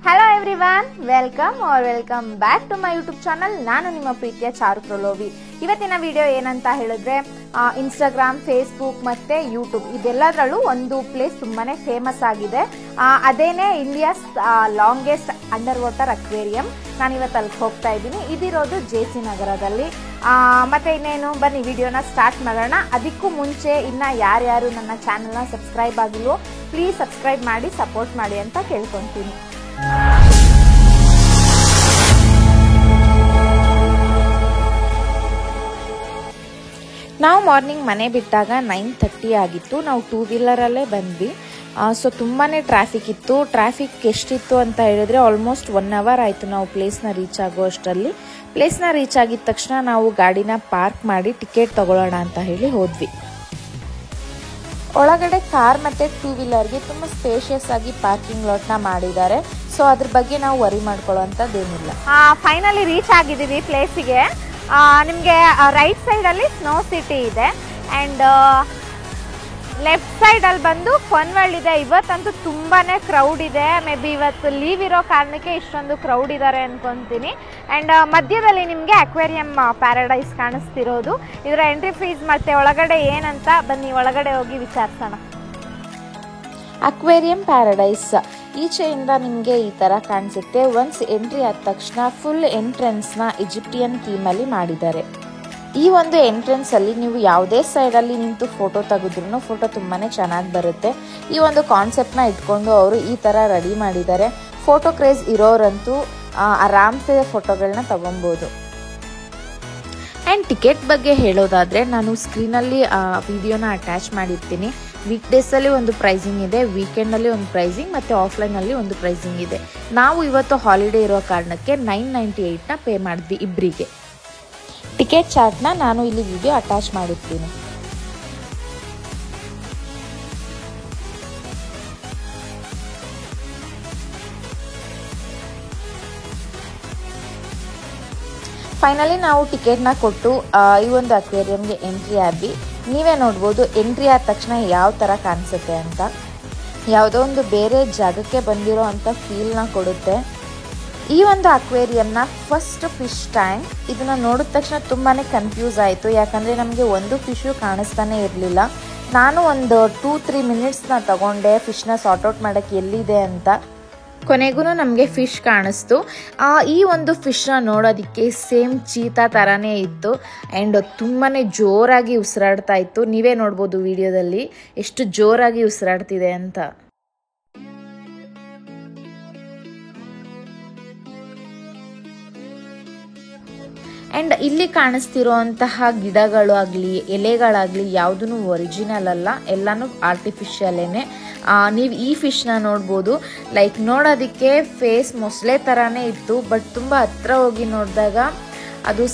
Hello everyone, welcome back to my YouTube channel. ನಾನು ನಿಮ್ಮ ಪ್ರೀತಿಯ ಚಾರು ಪ್ರಲೋವಿ. ಇವತ್ತಿನ ವಿಡಿಯೋ ಏನಂತ ಹೇಳಿದ್ರೆ ಇನ್ಸ್ಟಾಗ್ರಾಮ್, ಫೇಸ್ಬುಕ್ ಮತ್ತೆ ಯೂಟ್ಯೂಬ್ ಇದೆಲ್ಲದರಲ್ಲೂ ಒಂದು ಪ್ಲೇಸ್ ತುಂಬಾನೇ ಫೇಮಸ್ ಆಗಿದೆ. ಅದೇನೆ India's longest under water aquarium. ನಾನು ಇವತ್ತು ಅಲ್ಲಿ ಹೋಗ್ತಾ ಇದ್ದೀನಿ. ಇದಿರೋದು ಜೆಸಿ ನಗರದಲ್ಲಿ. ಮತ್ತೆ ಇನ್ನೇನು, ಬನ್ನಿ ವಿಡಿಯೋನ ಸ್ಟಾರ್ಟ್ ಮಾಡೋಣ. ಅದಕ್ಕೂ ಮುಂಚೆ ಇನ್ನ ಯಾರ್ಯಾರು ನನ್ನ ಚಾನಲ್ನ ಸಬ್ಸ್ಕ್ರೈಬ್ ಆಗಿಲ್ವೋ ಪ್ಲೀಸ್ ಸಬ್ಸ್ಕ್ರೈಬ್ ಮಾಡಿ ಸಪೋರ್ಟ್ ಮಾಡಿ ಅಂತ ಕೇಳ್ಕೊತೀನಿ. ನಾವು ಮಾರ್ನಿಂಗ್ ಮನೆ ಬಿಟ್ಟಾಗ 9:30 ಆಗಿತ್ತು. ನಾವು 2 ವೀಲರಲ್ಲೇ ಬಂದ್ವಿ. ಸೊ ತುಂಬಾ ಟ್ರಾಫಿಕ್ ಇತ್ತು. ಟ್ರಾಫಿಕ್ ಎಷ್ಟಿತ್ತು ಅಂತ ಹೇಳಿದ್ರೆ ಆಲ್ಮೋಸ್ಟ್ 1 ಅವರ್ ಆಯಿತು ನಾವು ಪ್ಲೇಸ್ನ ರೀಚ್ ಆಗೋ ಅಷ್ಟರಲ್ಲಿ. ಪ್ಲೇಸ್ನ ರೀಚ್ ಆಗಿದ ತಕ್ಷಣ ನಾವು ಗಾಡಿನ ಪಾರ್ಕ್ ಮಾಡಿ ಟಿಕೆಟ್ ತಗೊಳ್ಳೋಣ ಅಂತ ಹೇಳಿ ಹೋದ್ವಿ. ಒಳಗಡೆ ಕಾರ್ ಮತ್ತು 2 ವೀಲರ್ಗೆ ತುಂಬ ಸ್ಪೇಷಿಯಸ್ ಆಗಿ ಪಾರ್ಕಿಂಗ್ ಲಾಟ್ನ ಮಾಡಿದ್ದಾರೆ. ಸೊ ಅದ್ರ ಬಗ್ಗೆ ನಾವು ವರಿ ಮಾಡ್ಕೊಳ್ಳೋಂಥದ್ದೇನಿಲ್ಲ. ಫೈನಲಿ ರೀಚ್ ಆಗಿದ್ದೀವಿ ಪ್ಲೇಸಿಗೆ. ನಿಮಗೆ ರೈಟ್ ಸೈಡಲ್ಲಿ ಸ್ನೋ ಸಿಟಿ ಇದೆ ಆ್ಯಂಡ್ ಲೆಫ್ಟ್ ಸೈಡಲ್ಲಿ ಬಂದು ಫನ್ ವರ್ಲ್ಡ್ ಇದೆ. ಇವತ್ತಂತೂ ತುಂಬಾ ಕ್ರೌಡ್ ಇದೆ. ಮೇ ಬಿ ಇವತ್ತು ಲೀವ್ ಇರೋ ಕಾರಣಕ್ಕೆ ಇಷ್ಟೊಂದು ಕ್ರೌಡ್ ಇದ್ದಾರೆ ಅನ್ಕೊತೀನಿ. ಆ್ಯಂಡ್ ಮಧ್ಯದಲ್ಲಿ ನಿಮಗೆ ಅಕ್ವೇರಿಯಂ ಪ್ಯಾರಡೈಸ್ ಕಾಣಿಸ್ತಿರೋದು. ಇದರ ಎಂಟ್ರಿ ಫೀಸ್ ಮತ್ತೆ ಒಳಗಡೆ ಏನಂತ ಬನ್ನಿ ಒಳಗಡೆ ಹೋಗಿ ವಿಚಾರಿಸೋಣ. ಅಕ್ವೇರಿಯಂ ಪ್ಯಾರಡೈಸ್ ಈಚೆಯಿಂದ ನಿಮಗೆ ಈ ಥರ ಕಾಣಿಸುತ್ತೆ. ಒನ್ಸ್ ಎಂಟ್ರಿ ಆದ ತಕ್ಷಣ ಫುಲ್ ಎಂಟ್ರೆನ್ಸ್ನ ಈಜಿಪ್ಟಿಯನ್ ಥೀಮಲ್ಲಿ ಮಾಡಿದ್ದಾರೆ. ಈ ಒಂದು ಎಂಟ್ರೆನ್ಸಲ್ಲಿ ನೀವು ಯಾವುದೇ ಸೈಡಲ್ಲಿ ನಿಂತು ಫೋಟೋ ತೆಗೆದ್ರೂ ಫೋಟೋ ತುಂಬಾ ಚೆನ್ನಾಗಿ ಬರುತ್ತೆ. ಈ ಒಂದು ಕಾನ್ಸೆಪ್ಟ್ನ ಇಟ್ಕೊಂಡು ಅವರು ಈ ಥರ ರೆಡಿ ಮಾಡಿದ್ದಾರೆ. ಫೋಟೋ ಕ್ರೇಜ್ ಇರೋರಂತೂ ಆರಾಮ್ಸೆ ಫೋಟೋಗಳನ್ನ ತಗೊಬೋದು. ಆ್ಯಂಡ್ ಟಿಕೆಟ್ ಬಗ್ಗೆ ಹೇಳೋದಾದರೆ ನಾನು ಸ್ಕ್ರೀನಲ್ಲಿ ವಿಡಿಯೋನ ಅಟ್ಯಾಚ್ ಮಾಡಿರ್ತೀನಿ. ವೀಕ್ ಡೇಸಲ್ಲಿ ಒಂದು ಪ್ರೈಸಿಂಗ್ ಇದೆ, ವೀಕೆಂಡಲ್ಲಿ ಒಂದು ಪ್ರೈಸಿಂಗ್ ಮತ್ತು ಆಫ್ಲೈನಲ್ಲಿ ಒಂದು ಪ್ರೈಸಿಂಗ್ ಇದೆ. ನಾವು ಇವತ್ತು ಹಾಲಿಡೇ ಇರೋ ಕಾರಣಕ್ಕೆ 998ನ ಪೇ ಮಾಡಿದ್ವಿ ಇಬ್ಬರಿಗೆ. ಟಿಕೆಟ್ ಚಾರ್ಟ್ನ ನಾನು ಇಲ್ಲಿ ವಿಡಿಯೋ ಅಟ್ಯಾಚ್ ಮಾಡಿರ್ತೀನಿ. ಫೈನಲಿ ನಾವು ಟಿಕೆಟ್ನ ಕೊಟ್ಟು ಈ ಒಂದು ಅಕ್ವೇರಿಯಂಗೆ ಎಂಟ್ರಿ ಆದ್ವಿ. ನೀವೇ ನೋಡ್ಬೋದು ಎಂಟ್ರಿ ಆದ ತಕ್ಷಣ ಯಾವ ಥರ ಕಾಣಿಸುತ್ತೆ ಅಂತ. ಯಾವುದೋ ಒಂದು ಬೇರೆ ಜಾಗಕ್ಕೆ ಬಂದಿರೋ ಅಂಥ ಫೀಲ್ನ ಕೊಡುತ್ತೆ. ಈ ಒಂದು ಅಕ್ವೇರಿಯಂನ ಫಸ್ಟ್ ಫಿಶ್ ಟ್ಯಾಂಕ್ ಇದನ್ನು ನೋಡಿದ ತಕ್ಷಣ ತುಂಬಾ ಕನ್ಫ್ಯೂಸ್ ಆಯಿತು. ಯಾಕಂದರೆ ನಮಗೆ ಒಂದು ಫಿಶು ಕಾಣಿಸ್ತಾನೆ ಇರಲಿಲ್ಲ. ನಾನು ಒಂದು 2-3 ಮಿನಿಟ್ಸ್ನ ತಗೊಂಡೆ ಫಿಶ್ನ ಸಾರ್ಟ್ ಔಟ್ ಮಾಡೋಕ್ಕೆ ಎಲ್ಲಿದೆ ಅಂತ. ಕೊನೆಗೂ ನಮಗೆ ಫಿಶ್ ಕಾಣಿಸ್ತು. ಈ ಒಂದು ಫಿಶ್ನ ನೋಡೋದಕ್ಕೆ ಸೇಮ್ ಚೀತಾ ಥರನೇ ಇತ್ತು ಆ್ಯಂಡ್ ತುಂಬಾ ಜೋರಾಗಿ ಉಸಿರಾಡ್ತಾ ಇತ್ತು. ನೀವೇ ನೋಡ್ಬೋದು ವಿಡಿಯೋದಲ್ಲಿ ಎಷ್ಟು ಜೋರಾಗಿ ಉಸಿರಾಡ್ತಿದೆ ಅಂತ. ಆ್ಯಂಡ್ ಇಲ್ಲಿ ಕಾಣಿಸ್ತಿರೋಂತಹ ಗಿಡಗಳು ಆಗಲಿ ಎಲೆಗಳಾಗಲಿ ಯಾವುದೂ ಒರಿಜಿನಲ್ ಅಲ್ಲ, ಎಲ್ಲನೂ ಆರ್ಟಿಫಿಷಿಯಲೇನೆ. ನೀವು ಈ ಫಿಶ್ನ ನೋಡ್ಬೋದು. ಲೈಕ್ ನೋಡೋದಕ್ಕೆ ಫೇಸ್ ಮೊಸಳೆ ಥರನೇ ಇತ್ತು, ಬಟ್ ತುಂಬ ಹತ್ರ ಹೋಗಿ ನೋಡಿದಾಗ ಅದು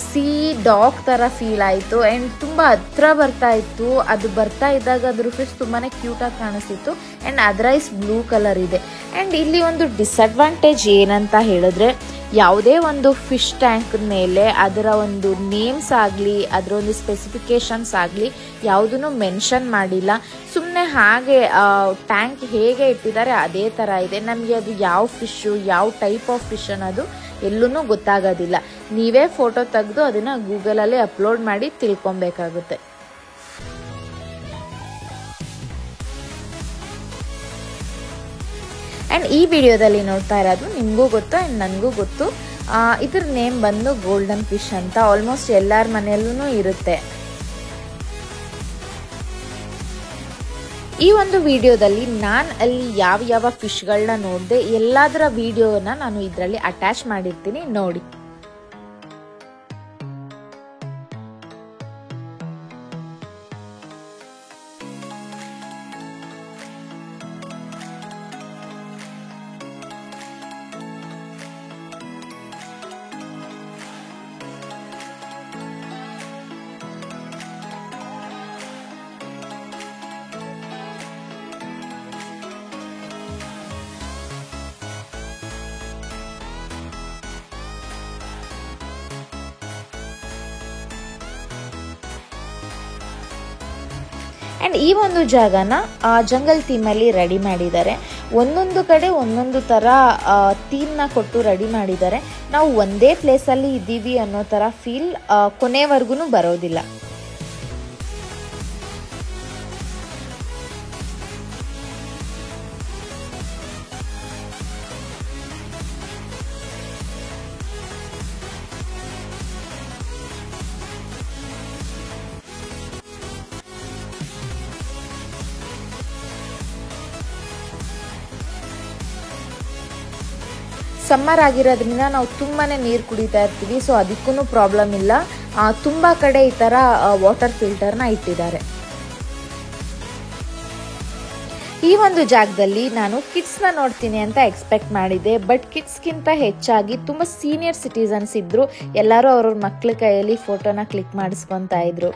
ಡಾಗ್ ಥರ ಫೀಲ್ ಆಯಿತು. ಆ್ಯಂಡ್ ತುಂಬ ಹತ್ರ ಬರ್ತಾ ಇತ್ತು. ಅದು ಬರ್ತಾ ಇದ್ದಾಗ ಅದ್ರ ಫೇಸ್ ತುಂಬಾ ಕ್ಯೂಟಾಗಿ ಕಾಣಿಸ್ತಿತ್ತು. ಆ್ಯಂಡ್ ಅದರ ಐಸ್ ಬ್ಲೂ ಕಲರ್ ಇದೆ. ಆ್ಯಂಡ್ ಇಲ್ಲಿ ಒಂದು ಡಿಸಡ್ವಾಂಟೇಜ್ ಏನಂತ ಹೇಳಿದ್ರೆ ಯಾವುದೇ ಒಂದು ಫಿಶ್ ಟ್ಯಾಂಕ್ ಮೇಲೆ ಅದರ ಒಂದು ನೇಮ್ಸ್ ಆಗಲಿ ಅದರ ಒಂದು ಸ್ಪೆಸಿಫಿಕೇಶನ್ಸ್ ಆಗಲಿ ಯಾವುದನ್ನು ಮೆನ್ಷನ್ ಮಾಡಿಲ್ಲ. ಸುಮ್ಮನೆ ಹಾಗೆ ಟ್ಯಾಂಕ್ ಹೇಗೆ ಇಟ್ಟಿದ್ದಾರೆ ಅದೇ ಥರ ಇದೆ. ನಮಗೆ ಅದು ಯಾವ ಫಿಶ್ಶು ಯಾವ ಟೈಪ್ ಆಫ್ ಫಿಶ್ ಅನ್ನೋದು ಎಲ್ಲೂ ಗೊತ್ತಾಗೋದಿಲ್ಲ. ನೀವೇ ಫೋಟೋ ತೆಗೆದು ಅದನ್ನು ಗೂಗಲಲ್ಲಿ ಅಪ್ಲೋಡ್ ಮಾಡಿ ತಿಳ್ಕೊಬೇಕಾಗುತ್ತೆ. ಆ್ಯಂಡ್ ಈ ವಿಡಿಯೋದಲ್ಲಿ ನೋಡ್ತಾ ಇರೋದು ನಿಮಗೂ ಗೊತ್ತು ಆ್ಯಂಡ್ ನನಗೂ ಗೊತ್ತು. ಇದ್ರ ನೇಮ್ ಬಂದು ಗೋಲ್ಡನ್ ಫಿಶ್ ಅಂತ. ಆಲ್ಮೋಸ್ಟ್ ಎಲ್ಲರ ಮನೆಯಲ್ಲೂ ಇರುತ್ತೆ. ಈ ಒಂದು ವಿಡಿಯೋದಲ್ಲಿ ನಾನು ಅಲ್ಲಿ ಯಾವ ಫಿಶ್ಗಳನ್ನ ನೋಡಿದೆ ಎಲ್ಲದರ ವಿಡಿಯೋನ ನಾನು ಇದರಲ್ಲಿ ಅಟ್ಯಾಚ್ ಮಾಡಿರ್ತೀನಿ, ನೋಡಿ. ಆ್ಯಂಡ್ ಈ ಒಂದು ಜಾಗನ ಜಂಗಲ್ ಥೀಮಲ್ಲಿ ರೆಡಿ ಮಾಡಿದ್ದಾರೆ. ಒಂದೊಂದು ಕಡೆ ಒಂದೊಂದು ಥರ ಥೀಮ್ನ ಕೊಟ್ಟು ರೆಡಿ ಮಾಡಿದ್ದಾರೆ. ನಾವು ಒಂದೇ ಪ್ಲೇಸಲ್ಲಿ ಇದ್ದೀವಿ ಅನ್ನೋ ಥರ ಫೀಲ್ ಕೊನೆವರೆಗೂ ಬರೋದಿಲ್ಲ. ಸಮ್ಮರ್ ಆಗಿರೋದ್ರಿಂದ ನಾವು ತುಂಬಾ ನೀರು ಕುಡಿತಾ ಇರ್ತೀವಿ, ಸೊ ಅದಕ್ಕೂ ಪ್ರಾಬ್ಲಮ್ ಇಲ್ಲ. ತುಂಬ ಕಡೆ ಈ ಥರ ವಾಟರ್ ಫಿಲ್ಟರ್ನ ಇಟ್ಟಿದ್ದಾರೆ. ಈ ಒಂದು ಜಾಗದಲ್ಲಿ ನಾನು ಕಿಡ್ಸ್ನ ನೋಡ್ತೀನಿ ಅಂತ ಎಕ್ಸ್ಪೆಕ್ಟ್ ಮಾಡಿದ್ದೆ, ಬಟ್ ಕಿಡ್ಸ್ಗಿಂತ ಹೆಚ್ಚಾಗಿ ತುಂಬ ಸೀನಿಯರ್ ಸಿಟಿಸನ್ಸ್ ಇದ್ದರು. ಎಲ್ಲರೂ ಅವ್ರವ್ರ ಮಕ್ಳ ಕೈಯಲ್ಲಿ ಫೋಟೋನ ಕ್ಲಿಕ್ ಮಾಡಿಸ್ಕೊತಾ ಇದ್ರು.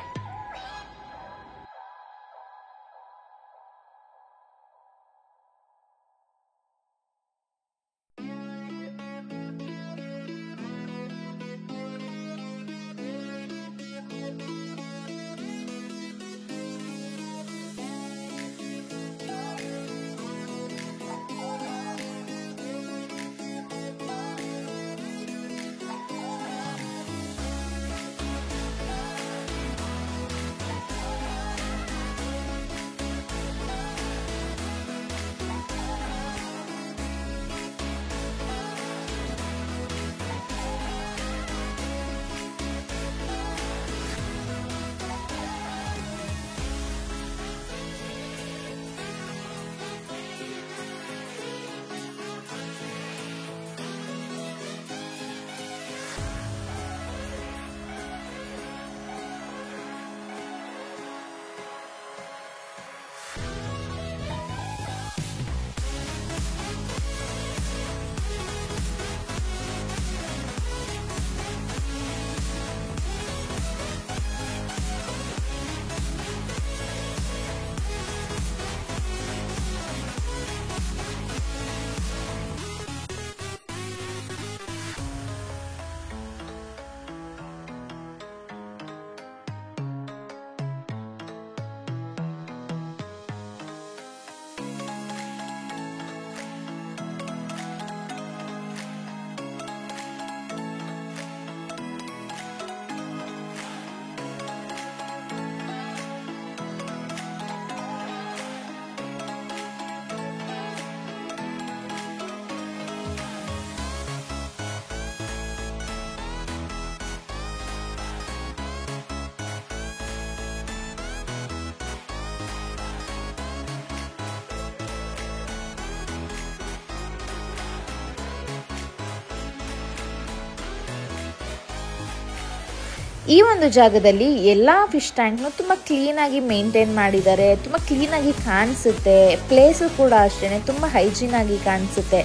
ಈ ಒಂದು ಜಾಗದಲ್ಲಿ ಎಲ್ಲ ಫಿಶ್ ಟ್ಯಾಂಕ್ನು ತುಂಬ ಕ್ಲೀನಾಗಿ ಮೇಂಟೈನ್ ಮಾಡಿದ್ದಾರೆ, ತುಂಬ ಕ್ಲೀನಾಗಿ ಕಾಣಿಸುತ್ತೆ. ಪ್ಲೇಸು ಕೂಡ ಅಷ್ಟೇ ತುಂಬ ಹೈಜೀನ್ ಆಗಿ ಕಾಣಿಸುತ್ತೆ.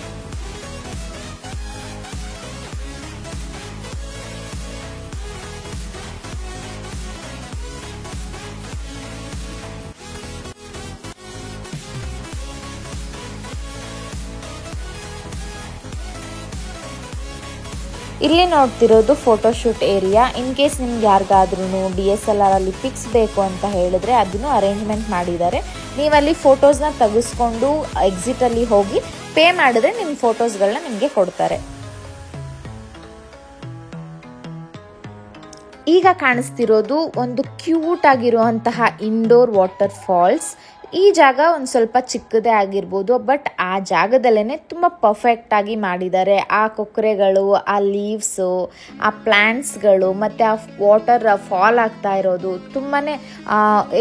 ಇಲ್ಲಿ ನೋಡ್ತಿರೋದು ಫೋಟೋಶೂಟ್ ಏರಿಯಾ. ಇನ್ ಕೇಸ್ ನಿಮ್ಗೆ ಯಾರಿಗಾದ್ರೂ DSLR ಅಲ್ಲಿ ಪಿಕ್ಸ್ ಬೇಕು ಅಂತ ಹೇಳಿದ್ರೆ ಅದನ್ನು ಅರೇಂಜ್ಮೆಂಟ್ ಮಾಡಿದ್ದಾರೆ. ನೀವಲ್ಲಿ ಫೋಟೋಸ್ನ ತೆಗೆಸ್ಕೊಂಡು ಎಕ್ಸಿಟಲ್ಲಿ ಹೋಗಿ ಪೇ ಮಾಡಿದ್ರೆ ನಿಮ್ಮ ಫೋಟೋಸ್ಗಳನ್ನ ನಿಮಗೆ ಕೊಡ್ತಾರೆ. ಈಗ ಕಾಣಿಸ್ತಿರೋದು ಒಂದು ಕ್ಯೂಟ್ ಆಗಿರುವಂತಹ ಇಂಡೋರ್ ವಾಟರ್ ಫಾಲ್ಸ್. ಈ ಜಾಗ ಒಂದು ಸ್ವಲ್ಪ ಚಿಕ್ಕದೇ ಆಗಿರ್ಬೋದು, ಬಟ್ ಆ ಜಾಗದಲ್ಲೇ ತುಂಬ ಪರ್ಫೆಕ್ಟಾಗಿ ಮಾಡಿದ್ದಾರೆ. ಆ ಕೊಕ್ಕರೆಗಳು, ಆ ಲೀವ್ಸು, ಆ ಪ್ಲ್ಯಾಂಟ್ಸ್ಗಳು ಮತ್ತು ಆ ವಾಟರ್ ಫಾಲ್ ಆಗ್ತಾ ಇರೋದು ತುಂಬಾ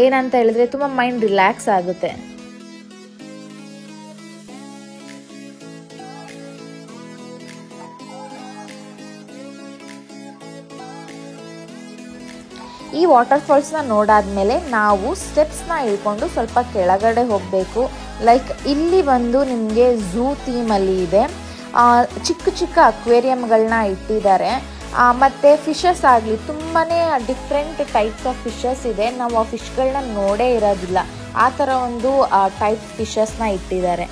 ಏನಂತ ಹೇಳಿದ್ರೆ ತುಂಬ ಮೈಂಡ್ ರಿಲ್ಯಾಕ್ಸ್ ಆಗುತ್ತೆ. ಈ ವಾಟರ್ ಫಾಲ್ಸ್ನ ನೋಡಾದ್ಮೇಲೆ ನಾವು ಸ್ಟೆಪ್ಸ್ನ ಇಳ್ಕೊಂಡು ಸ್ವಲ್ಪ ಕೆಳಗಡೆ ಹೋಗಬೇಕು. ಲೈಕ್ ಇಲ್ಲಿ ಬಂದು ನಿಮಗೆ ಝೂ ಥೀಮಲ್ಲಿ ಇದೆ. ಚಿಕ್ಕ ಚಿಕ್ಕ ಅಕ್ವೇರಿಯಮ್ಗಳನ್ನ ಇಟ್ಟಿದ್ದಾರೆ. ಮತ್ತು ಫಿಶಸ್ ಆಗಲಿ ತುಂಬಾ ಡಿಫ್ರೆಂಟ್ ಟೈಪ್ಸ್ ಆಫ್ ಫಿಶಸ್ ಇದೆ. ನಾವು ಆ ಫಿಶ್ಗಳನ್ನ ನೋಡೇ ಇರೋದಿಲ್ಲ, ಆ ಥರ ಒಂದು ಟೈಪ್ ಫಿಶಸ್ನ ಇಟ್ಟಿದ್ದಾರೆ.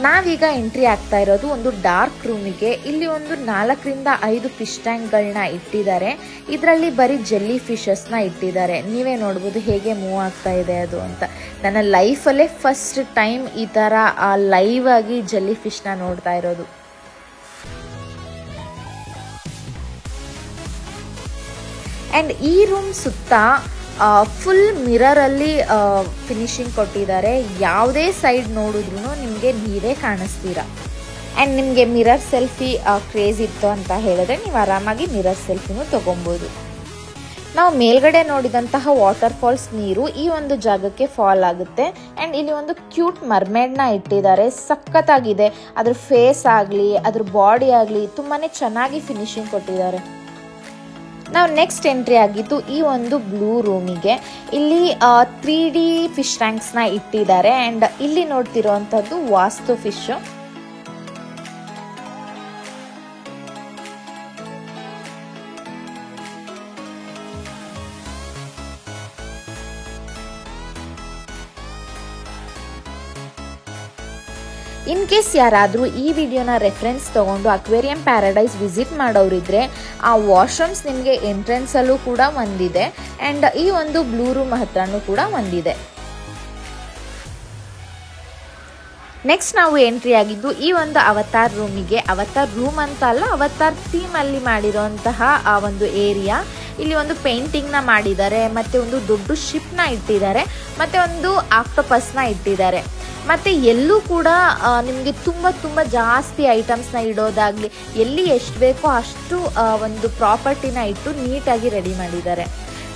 ನಾವೀಗ ಎಂಟ್ರಿ ಆಗ್ತಾ ಇರೋದು ಒಂದು ಡಾರ್ಕ್ ರೂಮಿಗೆ. ಇಲ್ಲಿ ಒಂದು 4ರಿಂದ 5 ಫಿಶ್ ಟ್ಯಾಂಕ್ಗಳನ್ನ ಇಟ್ಟಿದ್ದಾರೆ. ಇದರಲ್ಲಿ ಬರೀ ಜೆಲ್ಲಿ ಫಿಶಸ್ನ ಇಟ್ಟಿದ್ದಾರೆ. ನೀವೇ ನೋಡ್ಬೋದು ಹೇಗೆ ಮೂವ್ ಆಗ್ತಾ ಇದೆ ಅದು ಅಂತ. ನನ್ನ ಲೈಫಲ್ಲೇ ಫಸ್ಟ್ ಟೈಮ್ ಈ ಥರ ಲೈವ್ ಆಗಿ ಜೆಲ್ಲಿ ಫಿಶ್ನ ನೋಡ್ತಾ ಇರೋದು. ಆ್ಯಂಡ್ ಈ ರೂಮ್ ಸುತ್ತ ಫುಲ್ ಮಿರರಲ್ಲಿ ಫಿನಿಶಿಂಗ್ ಕೊಟ್ಟಿದ್ದಾರೆ. ಯಾವುದೇ ಸೈಡ್ ನೋಡಿದ್ರೂ ನಿಮಗೆ ನೀರೇ ಕಾಣಿಸ್ತೀರಾ. ಆ್ಯಂಡ್ ನಿಮಗೆ ಮಿರರ್ ಸೆಲ್ಫಿ ಕ್ರೇಜ್ ಇತ್ತು ಅಂತ ಹೇಳಿದ್ರೆ ನೀವು ಆರಾಮಾಗಿ ಮಿರರ್ ಸೆಲ್ಫಿನೂ ತೊಗೊಬೋದು. ನಾವು ಮೇಲ್ಗಡೆ ನೋಡಿದಂತಹ ವಾಟರ್ ಫಾಲ್ಸ್ ನೀರು ಈ ಒಂದು ಜಾಗಕ್ಕೆ ಫಾಲ್ ಆಗುತ್ತೆ. ಆ್ಯಂಡ್ ಇಲ್ಲಿ ಒಂದು ಕ್ಯೂಟ್ ಮರ್ಮೇಡ್ನ ಇಟ್ಟಿದ್ದಾರೆ. ಸಖತ್ತಾಗಿದೆ. ಅದ್ರ ಫೇಸ್ ಆಗಲಿ ಅದ್ರ ಬಾಡಿ ಆಗಲಿ ತುಂಬಾ ಚೆನ್ನಾಗಿ ಫಿನಿಶಿಂಗ್ ಕೊಟ್ಟಿದ್ದಾರೆ. ನಾವು ನೆಕ್ಸ್ಟ್ ಎಂಟ್ರಿ ಆಗಿದ್ದು ಈ ಒಂದು ಬ್ಲೂ ರೂಮಿಗೆ. ಇಲ್ಲಿ 3D ಫಿಶ್ ಟ್ಯಾಂಕ್ಸ್ನ ಇಟ್ಟಿದ್ದಾರೆ. ಆ್ಯಂಡ್ ಇಲ್ಲಿ ನೋಡ್ತಿರೋವಂಥದ್ದು ವಾಸ್ತು ಫಿಶ್. ಇನ್ ಕೇಸ್ ಯಾರಾದರೂ ಈ ವಿಡಿಯೋನ ರೆಫರೆನ್ಸ್ ತೊಗೊಂಡು ಅಕ್ವೇರಿಯಂ ಪ್ಯಾರಡೈಸ್ ವಿಸಿಟ್ ಮಾಡೋರಿದ್ರೆ ಆ ವಾಶ್ರೂಮ್ಸ್ ನಿಮಗೆ ಎಂಟ್ರೆನ್ಸಲ್ಲೂ ಕೂಡ ಒಂದಿದೆ. ಆ್ಯಂಡ್ ಈ ಒಂದು ಬ್ಲೂ ರೂಮ್ ಹತ್ರನೂ ಕೂಡ ಒಂದಿದೆ. ನೆಕ್ಸ್ಟ್ ನಾವು ಎಂಟ್ರಿ ಆಗಿದ್ದು ಈ ಒಂದು ಅವತಾರ್ ರೂಮಿಗೆ. ಅವತಾರ್ ರೂಮ್ ಅಂತ ಅಲ್ಲ, ಅವತಾರ್ ಥೀಮಲ್ಲಿ ಮಾಡಿರೋಂತಹ ಆ ಒಂದು ಏರಿಯಾ. ಇಲ್ಲಿ ಒಂದು ಪೇಂಟಿಂಗ್ನ ಮಾಡಿದ್ದಾರೆ, ಮತ್ತು ಒಂದು ದೊಡ್ಡ ಶಿಪ್ನ ಇಟ್ಟಿದ್ದಾರೆ, ಮತ್ತು ಒಂದು ಆಕ್ಟೋಪಸ್ನ ಇಟ್ಟಿದ್ದಾರೆ. ಮತ್ತು ಎಲ್ಲೂ ಕೂಡ ನಿಮಗೆ ತುಂಬ ಜಾಸ್ತಿ ಐಟಮ್ಸ್ನ ಇಡೋದಾಗಲಿ ಎಲ್ಲಿ ಎಷ್ಟು ಬೇಕೋ ಅಷ್ಟು ಒಂದು ಪ್ರಾಪರ್ಟಿನ ಇಟ್ಟು ನೀಟಾಗಿ ರೆಡಿ ಮಾಡಿದ್ದಾರೆ.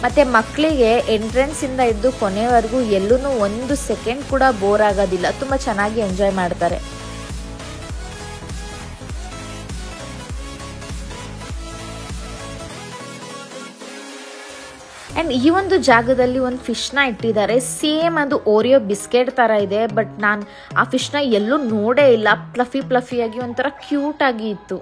ಮತ್ತು ಮಕ್ಕಳಿಗೆ ಎಂಟ್ರೆನ್ಸಿಂದ ಹಿಡಿದು ಕೊನೆವರೆಗೂ ಎಲ್ಲೂ 1 ಸೆಕೆಂಡ್ ಕೂಡ ಬೋರ್ ಆಗೋದಿಲ್ಲ. ತುಂಬ ಚೆನ್ನಾಗಿ ಎಂಜಾಯ್ ಮಾಡ್ತಾರೆ. ಆ್ಯಂಡ್ ಈ ಒಂದು ಜಾಗದಲ್ಲಿ ಒಂದು ಫಿಶ್ನ ಇಟ್ಟಿದ್ದಾರೆ. ಸೇಮ್ ಅದು ಓರಿಯೋ ಬಿಸ್ಕೆಟ್ ಥರ ಇದೆ. ಬಟ್ ನಾನು ಆ ಫಿಶ್ನ ಎಲ್ಲೂ ನೋಡೇ ಇಲ್ಲ. ಪ್ಲಫಿಯಾಗಿ ಒಂಥರ ಕ್ಯೂಟಾಗಿ ಇತ್ತು.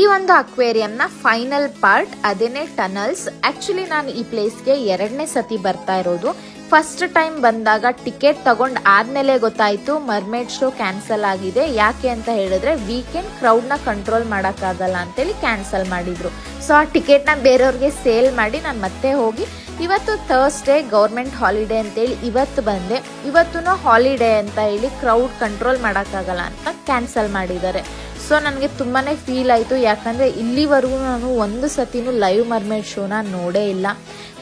ಈ ಒಂದು ಅಕ್ವೇರಿಯಂನ ಫೈನಲ್ ಪಾರ್ಟ್ ಅದೇನೆ ಟನಲ್ಸ್. ಆಕ್ಚುಲಿ ನಾನು ಈ ಪ್ಲೇಸ್ಗೆ 2ನೇ ಸತಿ ಬರ್ತಾ ಇರೋದು. ಫಸ್ಟ್ ಟೈಮ್ ಬಂದಾಗ ಟಿಕೆಟ್ ತಗೊಂಡು ಆದ್ಮೇಲೆ ಗೊತ್ತಾಯ್ತು ಮರ್ಮೇಡ್ ಶೋ ಕ್ಯಾನ್ಸಲ್ ಆಗಿದೆ. ಯಾಕೆ ಅಂತ ಹೇಳಿದ್ರೆ ವೀಕೆಂಡ್ ಕ್ರೌಡ್ನ ಕಂಟ್ರೋಲ್ ಮಾಡೋಕ್ಕಾಗಲ್ಲ ಅಂತೇಳಿ ಕ್ಯಾನ್ಸಲ್ ಮಾಡಿದ್ರು. ಸೊ ಆ ಟಿಕೆಟ್ನ ಬೇರೆಯವ್ರಿಗೆ ಸೇಲ್ ಮಾಡಿ ನಾನು ಮತ್ತೆ ಹೋಗಿ ಇವತ್ತು ಥರ್ಸ್ಡೇ ಗೌರ್ಮೆಂಟ್ ಹಾಲಿಡೇ ಅಂತೇಳಿ ಇವತ್ತು ಬಂದೆ. ಇವತ್ತು ಹಾಲಿಡೇ ಅಂತ ಹೇಳಿ ಕ್ರೌಡ್ ಕಂಟ್ರೋಲ್ ಮಾಡೋಕ್ಕಾಗಲ್ಲ ಅಂತ ಕ್ಯಾನ್ಸಲ್ ಮಾಡಿದ್ದಾರೆ. ಸೊ ನನಗೆ ತುಂಬಾ ಫೀಲ್ ಆಯಿತು. ಯಾಕಂದರೆ ಇಲ್ಲಿವರೆಗೂ ನಾನು ಒಂದು ಸತಿನೂ ಲೈವ್ ಮರ್ಮೇಡ್ ಶೋನ ನೋಡೇ ಇಲ್ಲ.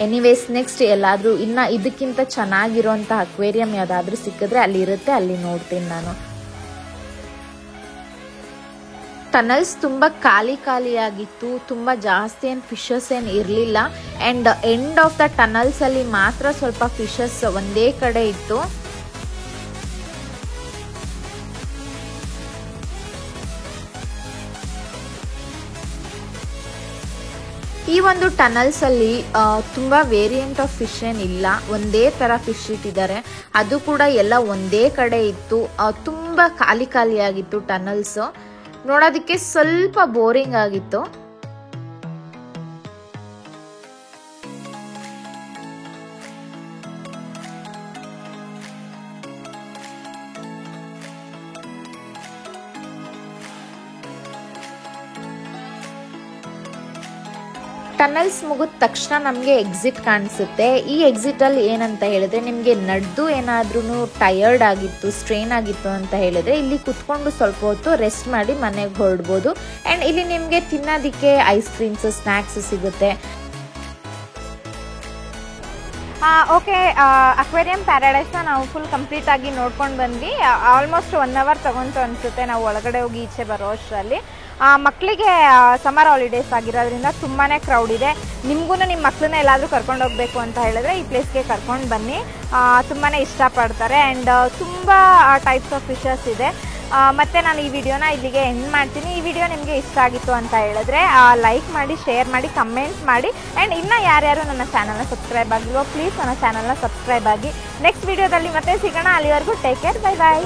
ಎನಿವೇಸ್ ನೆಕ್ಸ್ಟ್ ಎಲ್ಲಾದರೂ ಇನ್ನು ಇದಕ್ಕಿಂತ ಚೆನ್ನಾಗಿರೋಂಥ ಅಕ್ವೇರಿಯಂ ಯಾವುದಾದ್ರೂ ಸಿಕ್ಕಿದ್ರೆ ಅಲ್ಲಿರುತ್ತೆ, ಅಲ್ಲಿ ನೋಡ್ತೀನಿ ನಾನು. ಟನಲ್ಸ್ ತುಂಬ ಖಾಲಿಯಾಗಿತ್ತು. ತುಂಬ ಜಾಸ್ತಿ ಏನು ಫಿಶಸ್ ಏನು ಇರಲಿಲ್ಲ. ಆ್ಯಂಡ್ ಎಂಡ್ ಆಫ್ ದ ಟನಲ್ಸಲ್ಲಿ ಮಾತ್ರ ಸ್ವಲ್ಪ ಫಿಶಸ್ ಒಂದೇ ಕಡೆ ಇತ್ತು. ಈ ಒಂದು ಟನಲ್ಸಲ್ಲಿ ತುಂಬ ವೇರಿಯಂಟ್ ಆಫ್ ಫಿಶ್ ಏನಿಲ್ಲ. ಒಂದೇ ಥರ ಫಿಶ್ ಇಟ್ಟಿದ್ದಾರೆ. ಅದು ಕೂಡ ಎಲ್ಲ ಒಂದೇ ಕಡೆ ಇತ್ತು. ತುಂಬ ಖಾಲಿಯಾಗಿತ್ತು ಟನಲ್ಸು. ನೋಡೋದಕ್ಕೆ ಸ್ವಲ್ಪ ಬೋರಿಂಗ್ ಆಗಿತ್ತು. ಟನಲ್ಸ್ ಮುಗಿದ ತಕ್ಷಣ ನಮಗೆ ಎಕ್ಸಿಟ್ ಕಾಣಿಸುತ್ತೆ. ಈ ಎಕ್ಸಿಟಲ್ಲಿ ಏನಂತ ಹೇಳಿದ್ರೆ ನಿಮಗೆ ನಡೆದು ಏನಾದ್ರೂ ಟಯರ್ಡ್ ಆಗಿತ್ತು, ಸ್ಟ್ರೈನ್ ಆಗಿತ್ತು ಅಂತ ಹೇಳಿದ್ರೆ ಇಲ್ಲಿ ಕುತ್ಕೊಂಡು ಸ್ವಲ್ಪ ಹೊತ್ತು ರೆಸ್ಟ್ ಮಾಡಿ ಮನೆಗೆ ಹೊರಡ್ಬೋದು. ಆ್ಯಂಡ್ ಇಲ್ಲಿ ನಿಮಗೆ ತಿನ್ನೋದಕ್ಕೆ ಐಸ್ ಕ್ರೀಮ್ಸ್, ಸ್ನ್ಯಾಕ್ಸ್ ಸಿಗುತ್ತೆ. ಓಕೆ, ಅಕ್ವೇರಿಯಂ ಪ್ಯಾರಡೈಸ್ನ ನಾವು ಫುಲ್ ಕಂಪ್ಲೀಟ್ ಆಗಿ ನೋಡ್ಕೊಂಡು ಬಂದ್ವಿ. ಆಲ್ಮೋಸ್ಟ್ 1 ಅವರ್ ತಗೊಂತು ಅನಿಸುತ್ತೆ ನಾವು ಒಳಗಡೆ ಹೋಗಿ ಈಚೆ ಬರೋ ಅಷ್ಟರಲ್ಲಿ. ಮಕ್ಕಳಿಗೆ ಸಮ್ಮರ್ ಹಾಲಿಡೇಸ್ ಆಗಿರೋದ್ರಿಂದ ತುಂಬಾ ಕ್ರೌಡ್ ಇದೆ. ನಿಮಗೂ ನಿಮ್ಮ ಮಕ್ಕಳನ್ನ ಎಲ್ಲಾದರೂ ಕರ್ಕೊಂಡು ಹೋಗಬೇಕು ಅಂತ ಹೇಳಿದ್ರೆ ಈ ಪ್ಲೇಸ್ಗೆ ಕರ್ಕೊಂಡು ಬನ್ನಿ. ತುಂಬಾ ಇಷ್ಟಪಡ್ತಾರೆ. ಆ್ಯಂಡ್ ತುಂಬ ಟೈಪ್ಸ್ ಆಫ್ ಫಿಶಸ್ ಇದೆ. ಮತ್ತು ನಾನು ಈ ವಿಡಿಯೋನ ಇಲ್ಲಿಗೆ ಎಂಡ್ ಮಾಡ್ತೀನಿ. ಈ ವಿಡಿಯೋ ನಿಮಗೆ ಇಷ್ಟ ಆಗಿತ್ತು ಅಂತ ಹೇಳಿದ್ರೆ ಲೈಕ್ ಮಾಡಿ, ಶೇರ್ ಮಾಡಿ, ಕಮೆಂಟ್ ಮಾಡಿ. ಆ್ಯಂಡ್ ಇನ್ನೂ ಯಾರ್ಯಾರು ನನ್ನ ಚಾನಲ್ನ ಸಬ್ಸ್ಕ್ರೈಬ್ ಆಗಿಲ್ವೋ ಪ್ಲೀಸ್ ನನ್ನ ಚಾನಲ್ನ ಸಬ್ಸ್ಕ್ರೈಬ್ ಆಗಿ. ನೆಕ್ಸ್ಟ್ ವಿಡಿಯೋದಲ್ಲಿ ಮತ್ತೆ ಸಿಗೋಣ. ಅಲ್ಲಿವರೆಗೂ ಟೇಕ್ ಕೇರ್, ಬೈ ಬಾಯ್.